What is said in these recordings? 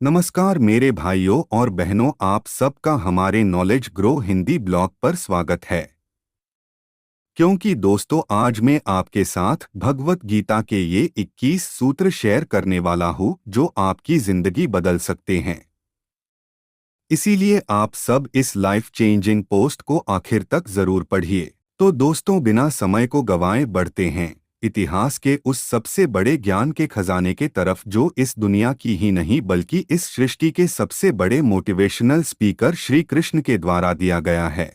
नमस्कार मेरे भाइयों और बहनों, आप सबका हमारे नॉलेज ग्रो हिंदी ब्लॉग पर स्वागत है। क्योंकि दोस्तों, आज मैं आपके साथ भगवत गीता के ये 21 सूत्र शेयर करने वाला हूँ जो आपकी जिंदगी बदल सकते हैं। इसीलिए आप सब इस लाइफ चेंजिंग पोस्ट को आखिर तक जरूर पढ़िए। तो दोस्तों, बिना समय को गंवाए बढ़ते हैं इतिहास के उस सबसे बड़े ज्ञान के खजाने के तरफ जो इस दुनिया की ही नहीं बल्कि इस सृष्टि के सबसे बड़े मोटिवेशनल स्पीकर श्री कृष्ण के द्वारा दिया गया है,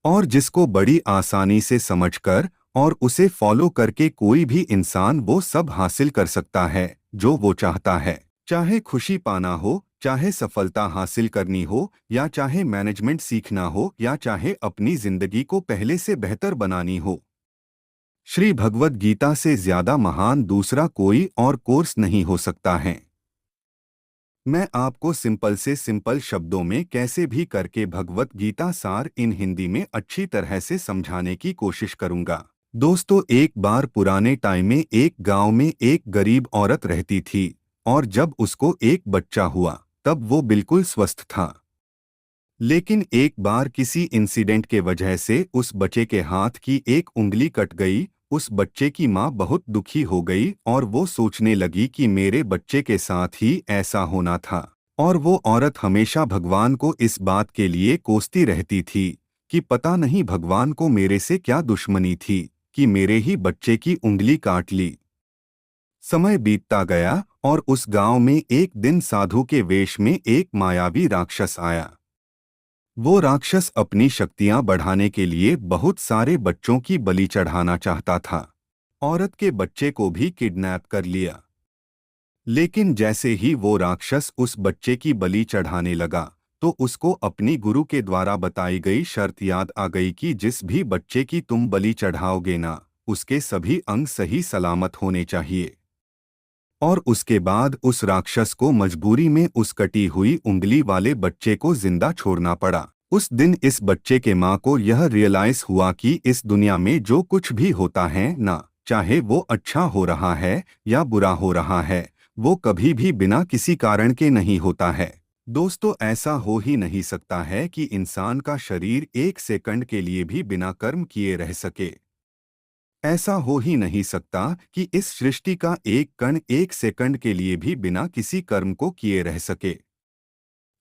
और जिसको बड़ी आसानी से समझकर और उसे फॉलो करके कोई भी इंसान वो सब हासिल कर सकता है जो वो चाहता है। चाहे खुशी पाना हो, चाहे सफलता हासिल करनी हो, या चाहे मैनेजमेंट सीखना हो, या चाहे अपनी जिंदगी को पहले से बेहतर बनानी हो, श्री भगवत गीता से ज्यादा महान दूसरा कोई और कोर्स नहीं हो सकता है। मैं आपको सिंपल से सिंपल शब्दों में कैसे भी करके भगवत गीता सार इन हिंदी में अच्छी तरह से समझाने की कोशिश करूंगा। दोस्तों, एक बार पुराने टाइम में एक गांव में एक गरीब औरत रहती थी, और जब उसको एक बच्चा हुआ तब वो बिल्कुल स्वस्थ था। लेकिन एक बार किसी इंसिडेंट के वजह से उस बच्चे के हाथ की एक उंगली कट गई। उस बच्चे की माँ बहुत दुखी हो गई और वो सोचने लगी कि मेरे बच्चे के साथ ही ऐसा होना था। और वो औरत हमेशा भगवान को इस बात के लिए कोसती रहती थी कि पता नहीं भगवान को मेरे से क्या दुश्मनी थी कि मेरे ही बच्चे की उंगली काट ली। समय बीतता गया और उस गांव में एक दिन साधु के वेश में एक मायावी राक्षस आया। वो राक्षस अपनी शक्तियां बढ़ाने के लिए बहुत सारे बच्चों की बलि चढ़ाना चाहता था। औरत के बच्चे को भी किडनैप कर लिया। लेकिन जैसे ही वो राक्षस उस बच्चे की बलि चढ़ाने लगा तो उसको अपनी गुरु के द्वारा बताई गई शर्त याद आ गई कि जिस भी बच्चे की तुम बलि चढ़ाओगे ना, उसके सभी अंग सही सलामत होने चाहिए। और उसके बाद उस राक्षस को मजबूरी में उस कटी हुई उंगली वाले बच्चे को जिंदा छोड़ना पड़ा। उस दिन इस बच्चे के माँ को यह रियलाइज हुआ कि इस दुनिया में जो कुछ भी होता है ना, चाहे वो अच्छा हो रहा है या बुरा हो रहा है, वो कभी भी बिना किसी कारण के नहीं होता है। दोस्तों, ऐसा हो ही नहीं सकता है कि इंसान का शरीर एक सेकंड के लिए भी बिना कर्म किए रह सके। ऐसा हो ही नहीं सकता कि इस सृष्टि का एक कण एक सेकंड के लिए भी बिना किसी कर्म को किए रह सके।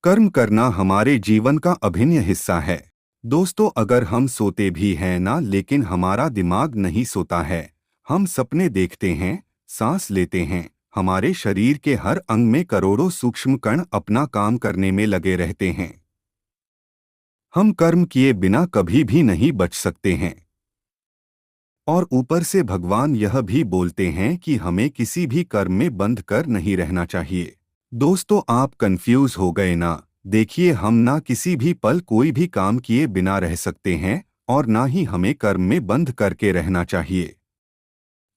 कर्म करना हमारे जीवन का अभिन्न हिस्सा है। दोस्तों, अगर हम सोते भी हैं ना, लेकिन हमारा दिमाग नहीं सोता है। हम सपने देखते हैं, सांस लेते हैं, हमारे शरीर के हर अंग में करोड़ों सूक्ष्म कण अपना काम करने में लगे रहते हैं। हम कर्म किए बिना कभी भी नहीं बच सकते हैं। और ऊपर से भगवान यह भी बोलते हैं कि हमें किसी भी कर्म में बंध कर नहीं रहना चाहिए। दोस्तों, आप कंफ्यूज हो गए ना? देखिए, हम ना किसी भी पल कोई भी काम किए बिना रह सकते हैं और ना ही हमें कर्म में बंध करके रहना चाहिए।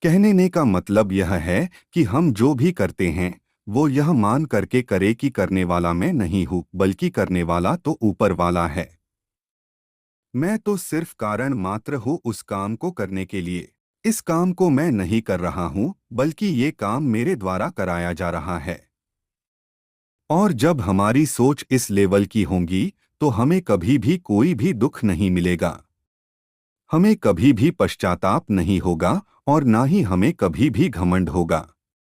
कहने ने का मतलब यह है कि हम जो भी करते हैं वो यह मान करके करे कि करने वाला मैं नहीं हूँ, बल्कि करने वाला तो ऊपर वाला है। मैं तो सिर्फ कारण मात्र हूँ उस काम को करने के लिए। इस काम को मैं नहीं कर रहा हूँ, बल्कि ये काम मेरे द्वारा कराया जा रहा है। और जब हमारी सोच इस लेवल की होगी तो हमें कभी भी कोई भी दुख नहीं मिलेगा, हमें कभी भी पश्चाताप नहीं होगा और ना ही हमें कभी भी घमंड होगा।